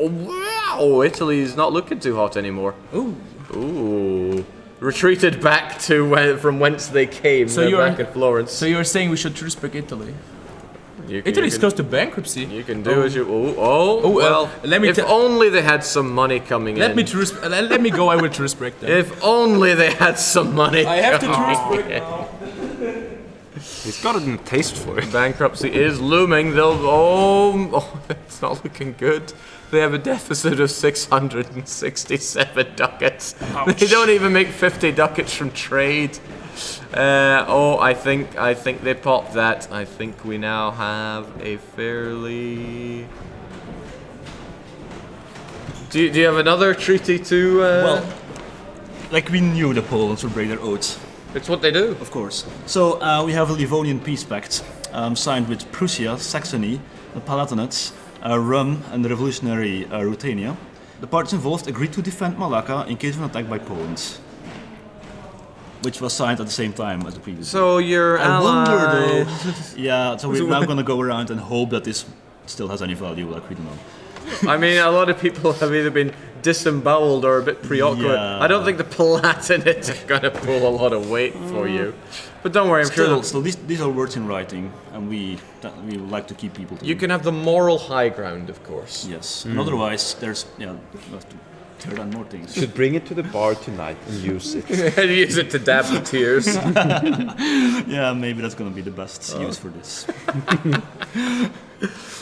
wow! Italy's not looking too hot anymore. Ooh. Retreated back to from whence they came. So you're back in Florence. So you're saying we should truce break Italy? Italy's close to bankruptcy. You can do as you. Well. Let me. If only they had some money coming in. Let me go. I will truce break them. If only they had some money. I have to truce break now. He's got a taste for it. Bankruptcy is looming. They'll. It's not looking good. They have a deficit of 667 ducats. Ouch. They don't even make 50 ducats from trade. I think they popped that. I think we now have a fairly. Do you have another treaty to? Well, like we knew the Poles would break their oaths. It's what they do. Of course. So we have a Livonian peace pact signed with Prussia, Saxony, the Palatinates, Rum, and the revolutionary Ruthenia. The parties involved agreed to defend Malacca in case of an attack by Poland, which was signed at the same time as the previous. So your ally. Yeah, so we're now going to go around and hope that this still has any value, like we don't know. I mean, a lot of people have either been disemboweled or a bit preoccupied. Yeah. I don't think the Palatinates are going to pull a lot of weight for you. But don't worry, I'm sure. So these are words in writing, and we would like to keep people. You can have the moral high ground, of course. Yes, and otherwise there's we have to tear down more things. Should bring it to the bar tonight and use it. Use it to dab the tears. Yeah, maybe that's going to be the best use for this.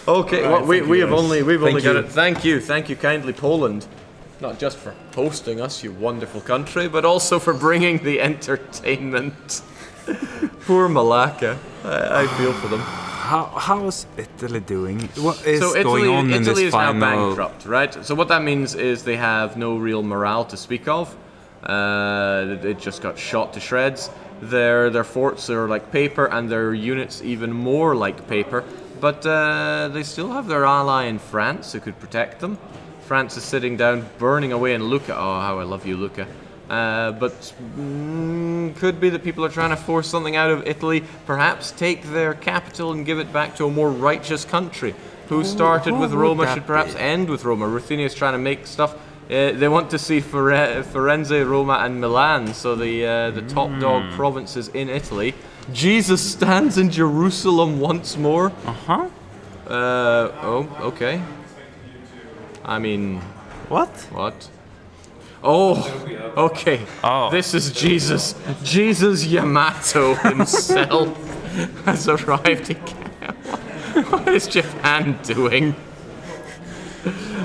Okay, well, we've only got it. Thank you kindly, Poland. Not just for hosting us, you wonderful country, but also for bringing the entertainment. Poor Malacca. I feel for them. How is Italy doing? What is Italy, going on in Italy this is final? now bankrupt, right? So what that means is they have no real morale to speak of. It just got shot to shreds. Their forts are like paper, and their units even more like paper. But they still have their ally in France who could protect them. France is sitting down, burning away in Lucca. Oh, how I love you, Lucca. But could be that people are trying to force something out of Italy, perhaps take their capital and give it back to a more righteous country. Who started with Roma should perhaps end with Roma. Ruthenia is trying to make stuff. They want to see Firenze, Roma, and Milan, so the top dog provinces in Italy. Jesus stands in Jerusalem once more. Okay. I mean... What? Oh, okay. Oh. This is Jesus. Jesus Yamato himself has arrived again. What is Japan doing?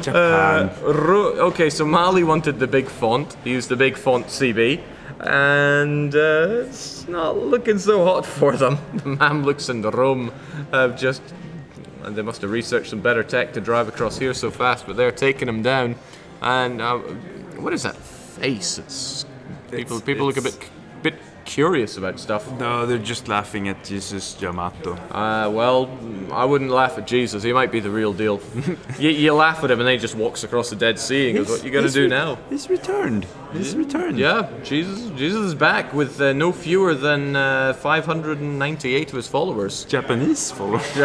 Japan. Okay, so Mali wanted the big font. He used the big font CB. And it's not looking so hot for them. The Mamluks and the Rome have just... And they must have researched some better tech to drive across here so fast, but they're taking them down. And what is that face? People look a bit curious about stuff. No, they're just laughing at Jesus Yamato. Well, I wouldn't laugh at Jesus. He might be the real deal. you laugh at him and then he just walks across the Dead Sea and goes, what are you going to do now? He's returned. Yeah, Jesus is back with no fewer than 598 of his followers. Japanese followers.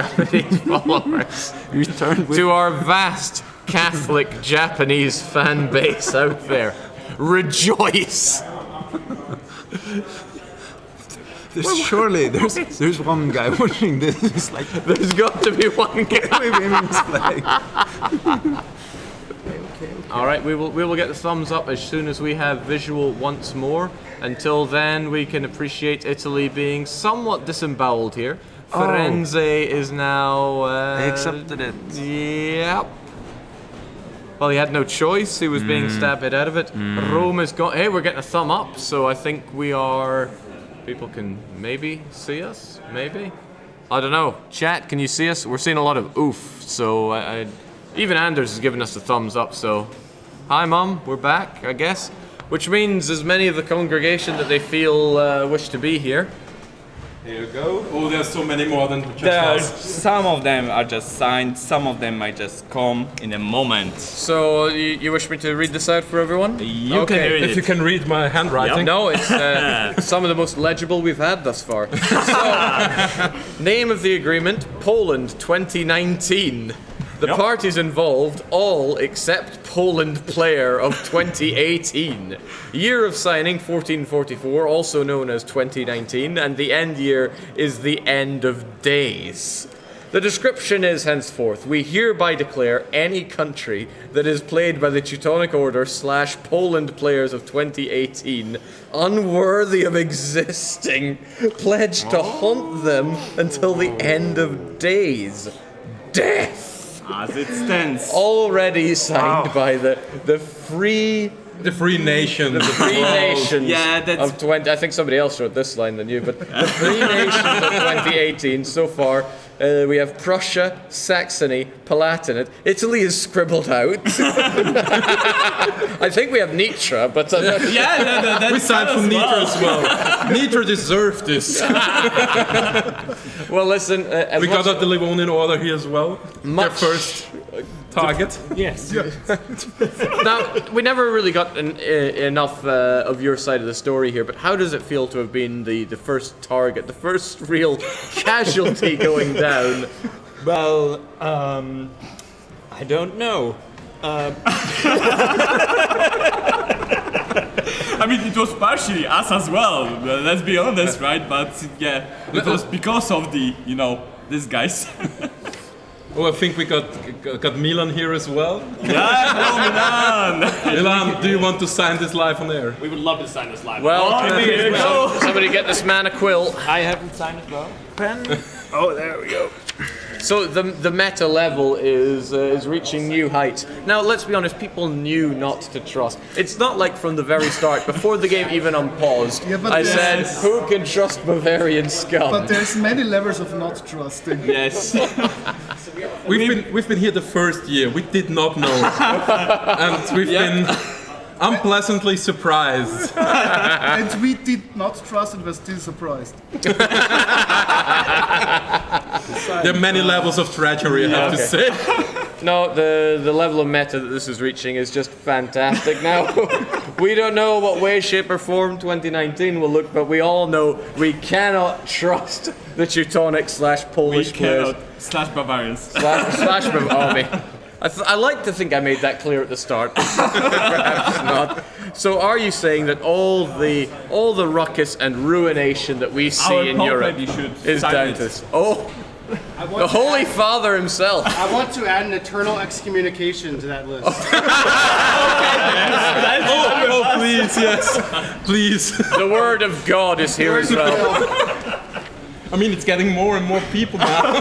Returned to our vast Catholic Japanese fan base out there. Rejoice! There's one guy watching this. It's like there's got to be one guy waving his flag. Okay. All right, we will get the thumbs up as soon as we have visual once more. Until then, we can appreciate Italy being somewhat disemboweled here. Firenze is now. They accepted it. Yep. Well, he had no choice. He was being stabbed out of it. Rome is gone. Hey, we're getting a thumb up, so I think we are. People can maybe see us. Maybe. I don't know. Chat, can you see us? We're seeing a lot of oof. So even Anders is giving us a thumbs up. So, hi, Mum. We're back, I guess. Which means as many of the congregation that they feel wish to be here. Here you go. Oh, there's so many more than just some of them are just signed, some of them might just come in a moment. So, you wish me to read this out for everyone? You can read it. If you can read my handwriting. Yep. No, it's some of the most legible we've had thus far. So, name of the agreement, Poland 2019. The parties involved, all except Poland player of 2018. Year of signing 1444, also known as 2019, and the end year is the end of days. The description is henceforth, we hereby declare any country that is played by the Teutonic Order / Poland players of 2018 unworthy of existing, pledged to haunt them until the end of days. Death! As it stands. Already signed by the free nation. the free nations Yeah, that's- of 20. I think somebody else wrote this line than you, but the free nations of 2018 so far. We have Prussia, Saxony, Palatinate. Italy is scribbled out. I think we have Nitra, but That's We signed for Nitra as well. Nitra deserved this. well, listen. We got the Livonian Order here as well. Their Much- first target. Yes. Now, we never really got enough of your side of the story here, but how does it feel to have been the first target, the first real casualty going down? Well, I don't know. I mean, it was partially us as well. Let's be honest, right? But yeah, it was because of these guys. Oh, I think we got Milan here as well. Milan. Milan, do you want to sign this live on air? We would love to sign this live. Well, somebody get this man a quill. I haven't signed as well. Oh, there we go. So the meta level is reaching new heights. Now, let's be honest, people knew not to trust. It's not like from the very start, before the game even unpaused, but I there's- said, who can trust Bavarian scum? But there's many levels of not trusting. Yes. We've been here the first year. We did not know, and we've been unpleasantly surprised. And we did not trust and were still surprised. There are many levels of treachery, I have to say. No, the level of meta that this is reaching is just fantastic. Now, we don't know what way, shape, or form 2019 will look, but we all know we cannot trust the Teutonic / Polish players. / Bavarians. Slash army. I like to think I made that clear at the start. Perhaps not. So, are you saying that all the ruckus and ruination that we see Our in Pope Europe maybe should is sign down it. to this? Oh, the Holy Father himself. I want to add an eternal excommunication to that list. Oh, please, yes, please. The Word of God is here as well. I mean, it's getting more and more people now.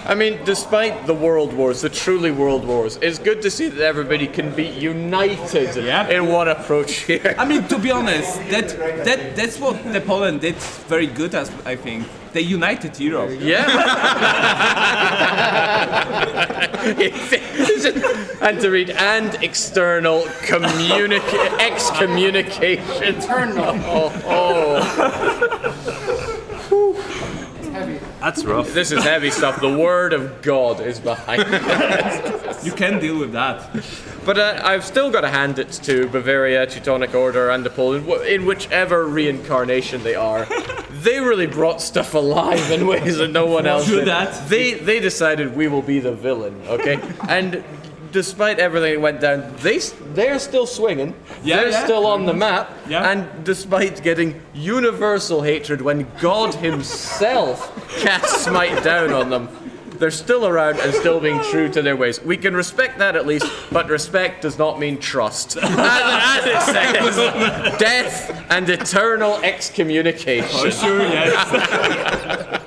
I mean, despite the world wars, the truly world wars, it's good to see that everybody can be united in one approach here. I mean, to be honest, that's what the Poland did very good, as I think. They united Europe. Yeah. And to read, and external excommunication. Eternal. That's rough. This is heavy stuff. The Word of God is behind it. You can deal with that. But I've still got to hand it to Bavaria, Teutonic Order, and the Poland, in whichever reincarnation they are. They really brought stuff alive in ways that no one else True did. that. They decided we will be the villain, okay? And despite everything that went down, they're still swinging. They're still on the map. Yeah. And despite getting universal hatred when God himself cast smite down on them, they're still around and still being true to their ways. We can respect that at least, but respect does not mean trust. As it says, death and eternal excommunication. For sure, yes.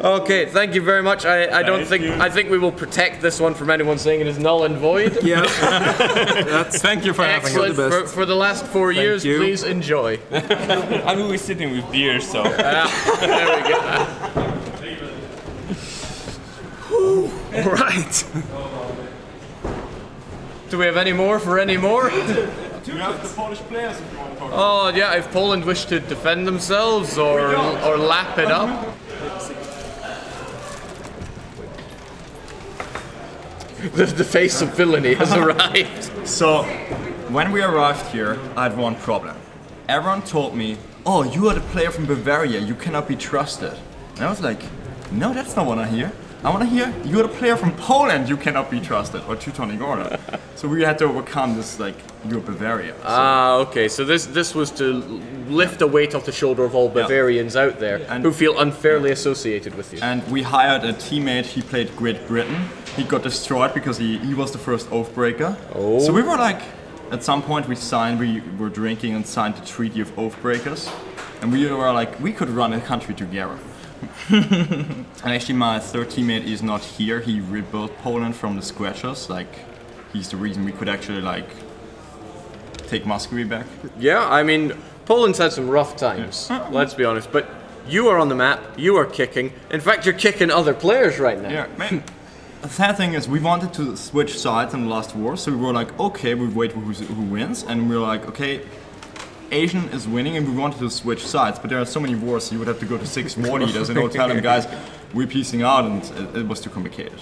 Okay, thank you very much. I think we will protect this one from anyone saying it is null and void. Yeah. Thank you for having us. Excellent. For the last 4 years, you. please enjoy. I mean, we're sitting with beer, so. There we go. All right. Do we have any more for any more? You have the Polish players if you want to talk. Oh yeah, if Poland wish to defend themselves or lap it up. The face of villainy has arrived. So, when we arrived here, I had one problem. Everyone told me, oh, you are the player from Bavaria, you cannot be trusted. And I was like, no, that's not what I hear. I want to hear you're a player from Poland, you cannot be trusted, or Teutonic Order. So we had to overcome this, like, you're Bavaria. So. Okay, so this was to lift the weight off the shoulder of all Bavarians out there who feel unfairly associated with you. And we hired a teammate, he played Great Britain. He got destroyed because he was the first Oathbreaker. Oh. So we were like, at some point we were drinking and signed the Treaty of Oathbreakers. And we were like, we could run a country together. And actually my third teammate is not here. He rebuilt Poland from the scratches. Like, he's the reason we could actually like take Muscovy back. Yeah, I mean, Poland's had some rough times, let's be honest, but you are on the map, you are kicking. In fact, you're kicking other players right now. Yeah, man. The sad thing is we wanted to switch sides in the last war, so we were like, okay, we wait for who wins, and we were like, okay, Asian is winning, and we wanted to switch sides, but there are so many wars, so you would have to go to 6 war leaders and tell them, guys, we're piecing out, and it was too complicated.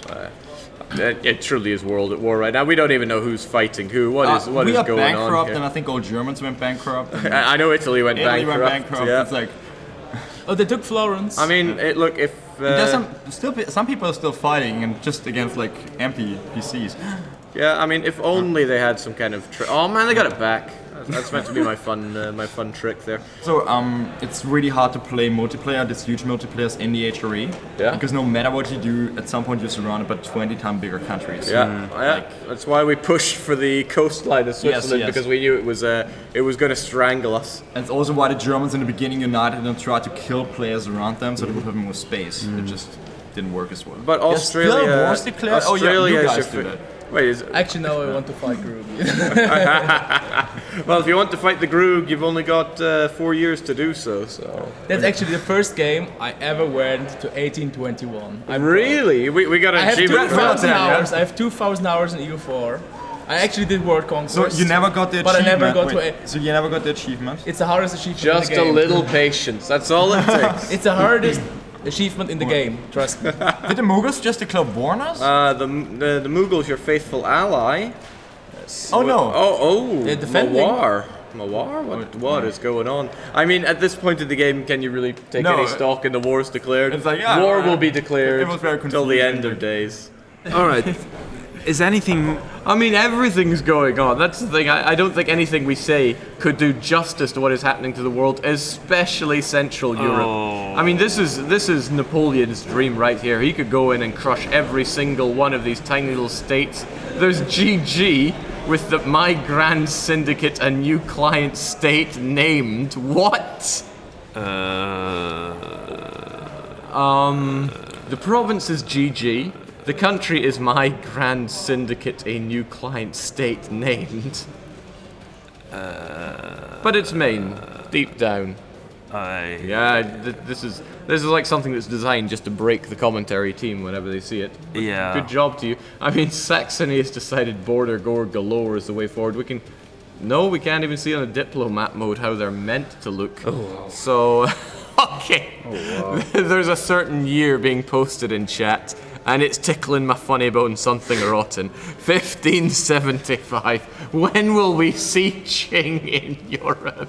It truly is world at war right now. We don't even know who's fighting who. What is going on? We are bankrupt, and I think all Germans went bankrupt. I know Italy went bankrupt. Italy went bankrupt. Yeah. It's like, Oh, they took Florence. I mean, look, if there's some people are still fighting, and just against like empty PCs. yeah, I mean, if only they had some kind of oh man, they got it back. That's meant to be my fun trick there. So it's really hard to play multiplayer, these huge multiplayers in the HRE. Yeah. Because no matter what you do, at some point you're surrounded by 20 times bigger countries. Yeah, that's why we pushed for the coastline of Switzerland, because we knew it was going to strangle us. And it's also why the Germans in the beginning united and tried to kill players around them so they would have more space. It just didn't work as well. But Australia, still wars declared? Australia you is guys your do that. Wait, is Actually, no, I want to fight Groove. well, if you want to fight the Grug, you've only got 4 years to do so. So That's actually the first game I ever went to 1821. really, we got I an have achievement. 2,000 Yeah. hours. I have 2,000 hours in EU4. I actually did World Conquest. So you never got the But I achievement. never got to Wait, so you never got the achievement? It's the hardest achievement Just in the a game. little patience. That's all it takes. It's the hardest achievement in the game. Trust me. Did the Mughals just declare war on us? The Mughals, your faithful ally. Oh no! They're defending. Mawar? What is going on? I mean, at this point in the game, can you really take No, any stock in the wars declared? it's like, yeah, war will be declared it was very till the confusing. end of days. All right. Is anything? I mean, everything's going on. That's the thing. I don't think anything we say could do justice to what is happening to the world, especially Central Europe. I mean, this is Napoleon's dream right here. He could go in and crush every single one of these tiny little states. There's GG with my Grand Syndicate, a new client state named what? The province is GG. The country is my Grand Syndicate, a new client state named. But it's Maine, deep down. This is like something that's designed just to break the commentary team whenever they see it. But Yeah. Good job to you. I mean, Saxony has decided border gore galore is the way forward. We can't even see on the diplomat mode how they're meant to look. Oh. So, okay. Oh, wow. There's a certain year being posted in chat, and it's tickling my funny bone something rotten. 1575. When will we see Qing in Europe?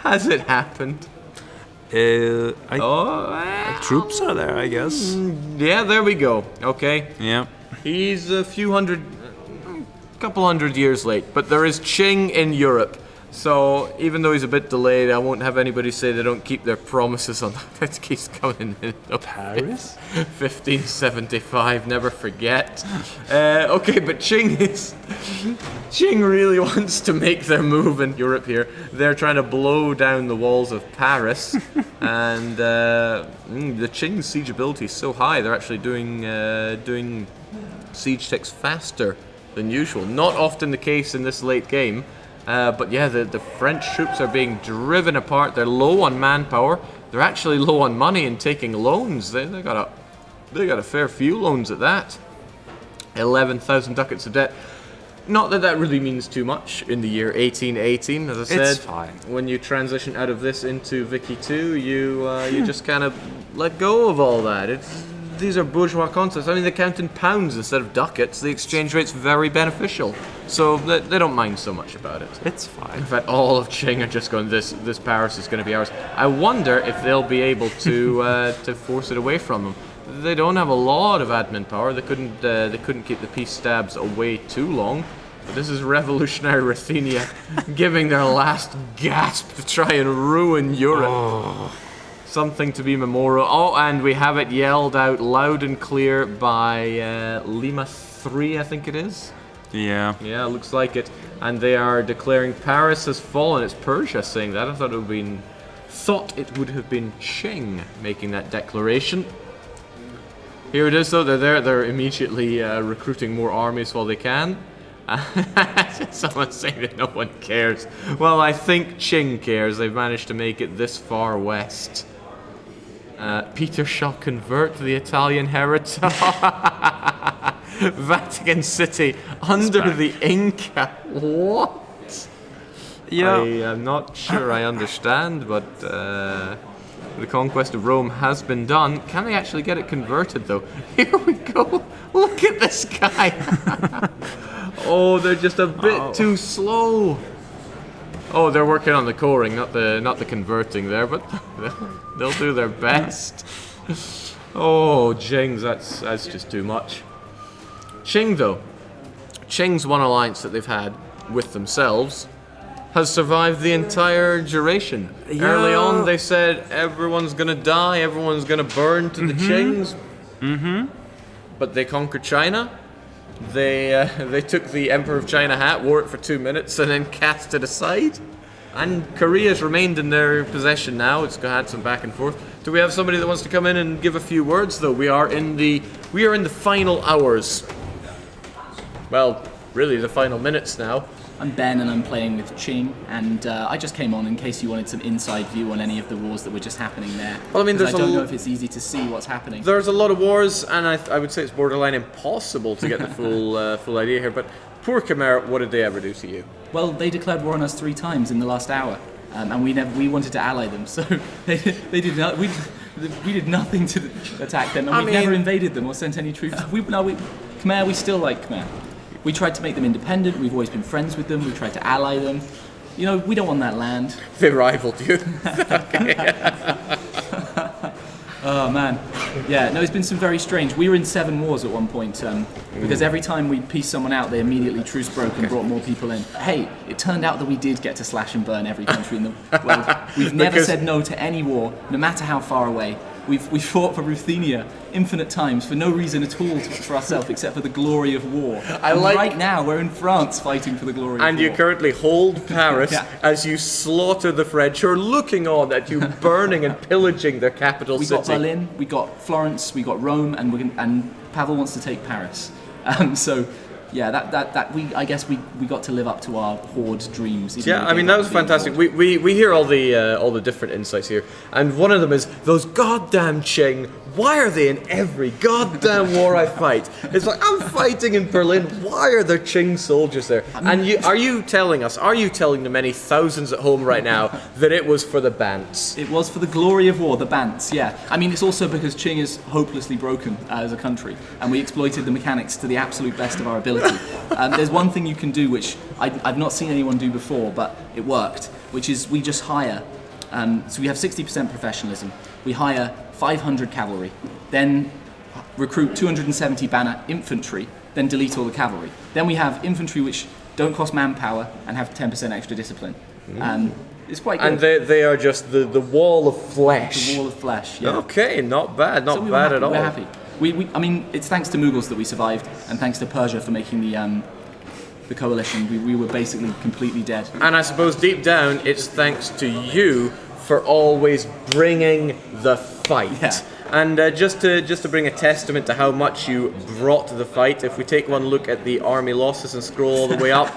Has it happened? Troops are there, I guess. Yeah, there we go. Okay. Yeah. He's a couple hundred years late, but there is Qing in Europe. So even though he's a bit delayed, I won't have anybody say they don't keep their promises on that. It keeps coming in. Paris? 1575, never forget. Okay, but Qing really wants to make their move in Europe here. They're trying to blow down the walls of Paris, and the Qing siege ability is so high. They're actually doing siege ticks faster than usual. Not often the case in this late game. But yeah, the French troops are being driven apart. They're low on manpower. They're actually low on money and taking loans. They got a fair few loans at that. 11,000 ducats of debt. Not that really means too much in the year 1818, as I said. It's fine. When you transition out of this into Vicky 2, you just kind of let go of all that. these are bourgeois concepts. I mean, they count in pounds instead of ducats. The exchange rate's very beneficial, so they don't mind so much about it. It's fine. In fact, all of Qing are just going, this Paris is going to be ours. I wonder if they'll be able to to force it away from them. They don't have a lot of admin power. They couldn't keep the peace stabs away too long. But this is revolutionary Ruthenia giving their last gasp to try and ruin Europe. Oh. Something to be memorial. Oh, and we have it yelled out loud and clear by Lima 3, I think it is. Yeah. Yeah, looks like it. And they are declaring Paris has fallen. It's Persia saying that. I thought it would have been Qing making that declaration. Here it is, though. They're there. They're immediately recruiting more armies while they can. Someone's saying that no one cares. Well, I think Qing cares. They've managed to make it this far west. Peter shall convert the Italian heritage. Vatican City under the Inca. What? Yeah. I am not sure I understand, but the conquest of Rome has been done. Can they actually get it converted, though? Here we go. Look at this guy. Oh, they're just a bit too slow. Oh, they're working on the coring, not the converting there, but they'll do their best. Oh, Qing's, that's just too much. Qing, though, Qing's one alliance that they've had with themselves has survived the entire duration. Yeah. Early on, they said everyone's gonna die, everyone's gonna burn to the Qings. But they conquered China. They took the Emperor of China hat, wore it for 2 minutes, and then cast it aside. And Korea's remained in their possession now. It's had some back and forth. Do we have somebody that wants to come in and give a few words? Though we are in the final hours. Well, really the final minutes now. I'm Ben and I'm playing with Qing, and I just came on in case you wanted some inside view on any of the wars that were just happening there. Well, I mean, I don't know if it's easy to see what's happening. There's a lot of wars, and I would say it's borderline impossible to get the full idea here. But poor Khmer, what did they ever do to you? Well, they declared war on us 3 times in the last hour, and we wanted to ally them, so they did not. We did nothing to attack them, and we've never invaded them or sent any troops. Khmer, we still like Khmer. We tried to make them independent. We've always been friends with them. We tried to ally them. You know, we don't want that land. They rivaled you. Oh man, yeah. No, it's been some very strange. We were in 7 wars at one point because every time we'd piece someone out, they immediately truce broke and brought more people in. Hey, it turned out that we did get to slash and burn every country in the world. We've never said no to any war, no matter how far away. We've fought for Ruthenia infinite times for no reason at all for ourselves except for the glory of war. Right now we're in France fighting for the glory of war. And you currently hold Paris as you slaughter the French who are looking on at you burning and pillaging their capital city. We got Berlin, we got Florence, we got Rome, and Pavel wants to take Paris. So yeah, I guess we got to live up to our horde dreams. Yeah, I mean that was fantastic. We hear all the different insights here, and one of them is those goddamn Qing. Why are they in every goddamn war I fight? It's like I'm fighting in Berlin. Why are there Qing soldiers there? And are you telling the many thousands at home right now that it was for the Bants? It was for the glory of war, the Bants. Yeah, I mean it's also because Qing is hopelessly broken as a country, and we exploited the mechanics to the absolute best of our ability. There's one thing you can do which I've not seen anyone do before, but it worked, which is we just hire. So we have 60% professionalism. We hire 500 cavalry, then recruit 270 banner infantry, then delete all the cavalry. Then we have infantry which don't cost manpower and have 10% extra discipline. It's quite good. And they are just the wall of flesh. The wall of flesh, yeah. Okay, not bad, not bad at all. We're happy. I mean, it's thanks to Mughals that we survived, and thanks to Persia for making the coalition. We were basically completely dead. And I suppose deep down, it's thanks to you for always bringing the fight. Yeah. And just to bring a testament to how much you brought to the fight, if we take one look at the army losses and scroll all the way up,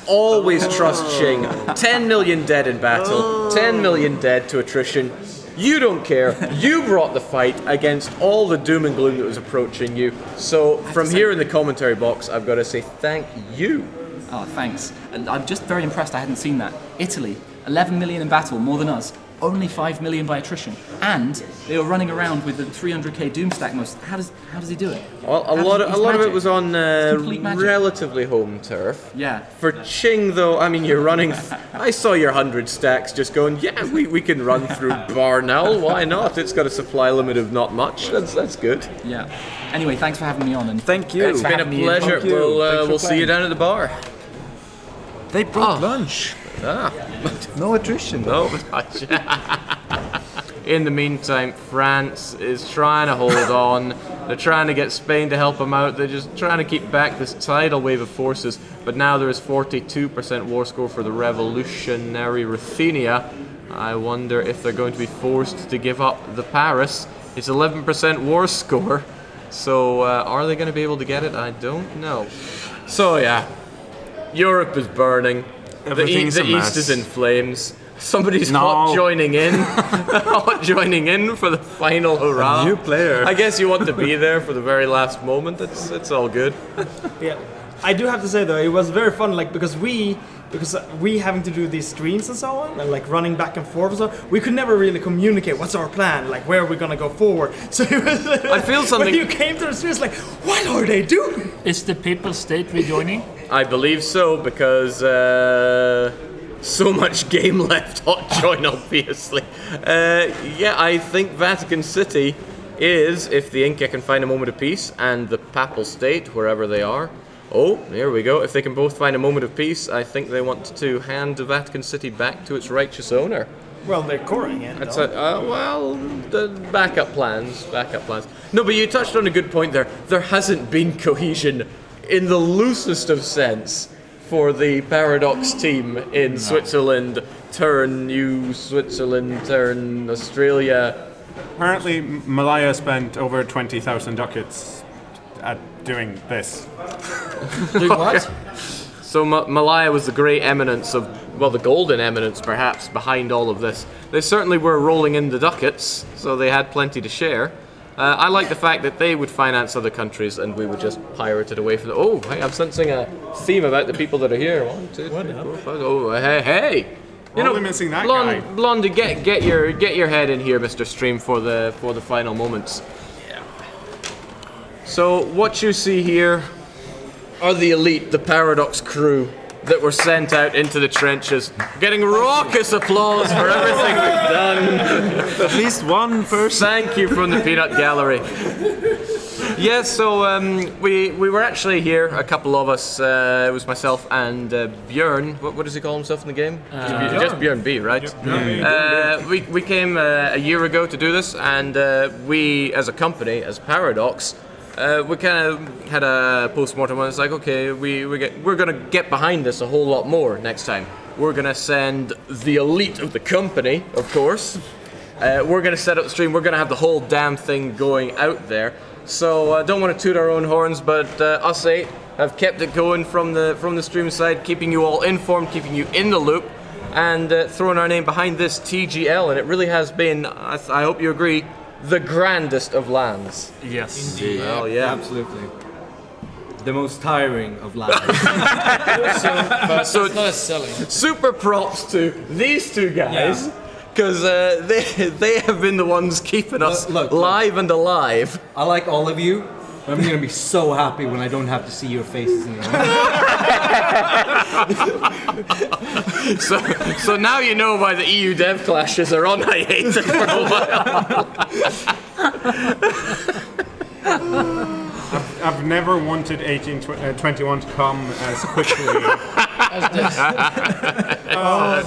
always trust Qing. 10 million dead in battle, 10 million dead to attrition. You don't care. You brought the fight against all the doom and gloom that was approaching you. So from here in the commentary box, I've got to say thank you. Oh, thanks. And I'm just very impressed I hadn't seen that. Italy, 11 million in battle, more than us. only 5 million by attrition, and they were running around with the 300k Doomstack most. How does he do it? Well, a lot of it was on complete magic. relatively home turf. Yeah. For Ching, though, I mean, you're running. I saw your 100 stacks just going. Yeah, we can run through Barnell. Why not? It's got a supply limit of not much. That's good. Yeah. Anyway, thanks for having me on, and Thank you. It's been a pleasure. We'll see you down at the bar. They brought lunch. No attrition. No. In the meantime, France is trying to hold on. They're trying to get Spain to help them out. They're just trying to keep back this tidal wave of forces. But now there is 42% war score for the revolutionary Ruthenia. I wonder if they're going to be forced to give up the Paris. It's 11% war score. So are they going to be able to get it? I don't know. So yeah, Europe is burning. The East is in flames. Somebody's hot joining in. Hot joining in for the final hurrah. A new player. I guess you want to be there for the very last moment. It's all good. Yeah, I do have to say though, it was very fun. Like because we having to do these streams and so on, and like running back and forth and so on, we could never really communicate what's our plan, like where are we gonna go forward. So it was, I feel something. When you came to the streams, like what are they doing? Is the Papal State rejoining? I believe so because so much game left. Hot join, obviously. Yeah, I think Vatican City is, if the Inca can find a moment of peace, and the Papal State, wherever they are. Oh, here we go. If they can both find a moment of peace, I think they want to hand the Vatican City back to its righteous owner. Well, they're coring it. That's the backup plans. No, but you touched on a good point there. There hasn't been cohesion in the loosest of sense for the Paradox team in Switzerland, turn New Switzerland, turn Australia. Apparently, Malaya spent over 20,000 ducats at doing this. Doing what? So Malaya was the great eminence of, well, the golden eminence perhaps behind all of this. They certainly were rolling in the ducats, so they had plenty to share. I like the fact that they would finance other countries and we would just pirate it away from them. Oh, hey, I'm sensing a theme about the people that are here. 1, 2, 3, 4, 5. Oh, hey! You know, missing that guy. Blondie, get your head in here, Mr. Stream, for the final moments. Yeah. So what you see here are the elite, the Paradox crew that were sent out into the trenches, getting raucous applause for everything we've done. At least one person. Thank you from the Peanut Gallery. Yes, so we were actually here, a couple of us. It was myself and Björn. What does he call himself in the game? Just Björn B, right? We came a year ago to do this, and we, as a company, as Paradox, we kind of had a post-mortem and it's like, okay, we're going to get behind this a whole lot more next time. We're going to send the elite of the company, of course. We're going to set up the stream. We're going to have the whole damn thing going out there. So I don't want to toot our own horns, but us 8 have kept it going from the stream side, keeping you all informed, keeping you in the loop, and throwing our name behind this TGL. And it really has been, I hope you agree, the grandest of LANs. Yes. Indeed. Well, yeah. Absolutely. The most tiring of LANs. So not selling. Super props to these two guys, because they have been the ones keeping us live and alive. I like all of you, but I'm going to be so happy when I don't have to see your faces anymore. So now you know why the EU dev clashes are on hiatus for a while. I've never wanted 1821 to come as quickly.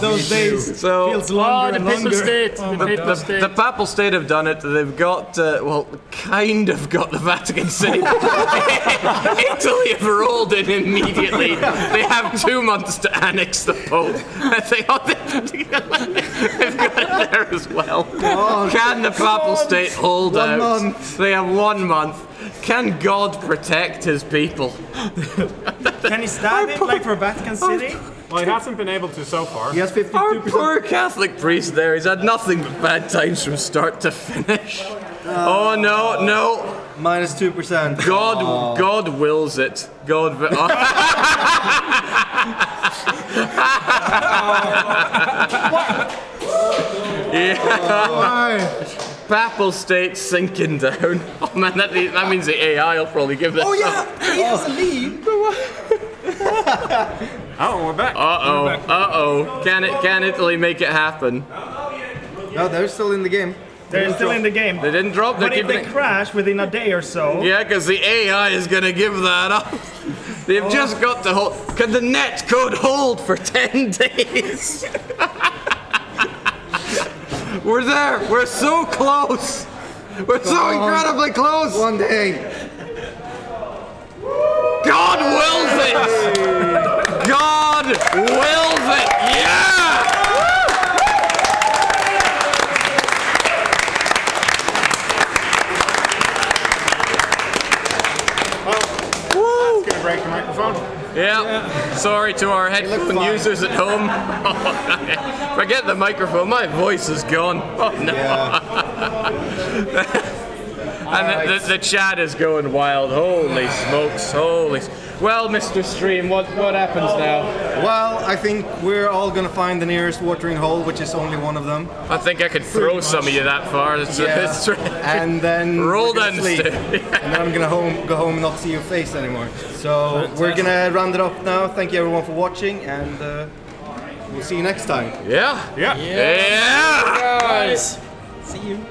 Those days feels longer and longer. The Papal State have done it. They've got, kind of got the Vatican City. Italy have rolled in immediately. They have 2 months to annex the Pope. They've got it there as well. Can the Papal State hold out? 1 month. They have 1 month. Can God protect his people? Can he stab it like for Vatican City? Well, he hasn't been able to so far. He has 52%. Our poor Catholic priest there, he's had nothing but bad times from start to finish. Oh no. Minus 2%. God wills it. Yeah. Papal state sinking down. Oh man, that means the AI will probably give this. Oh yeah, up. he has a lead. Oh, we're back. Uh-oh. Can Italy make it happen? No, they're still in the game. They're still in the game. They didn't drop. But if they crash within a day or so... Yeah, because the AI is going to give that up. They've just got to hold... Can the net code hold for 10 days? We're there. We're so close. We're so incredibly close. One day. God wills it. God wills it. Yeah. That's gonna break the microphone. Yeah. Sorry to our headphone users at home. Forget the microphone. My voice is gone. Oh no. And the chat is going wild. Holy smokes. Holy. Well, Mr. Stream, what happens now? Well, I think we're all gonna find the nearest watering hole, which is only one of them. I think I could throw some of you that far. And then roll down sleep. And then I'm gonna go home and not see your face anymore. So we're gonna round it up now. Thank you everyone for watching, and we'll see you next time. Yeah. Yeah. Yeah. Guys. See you.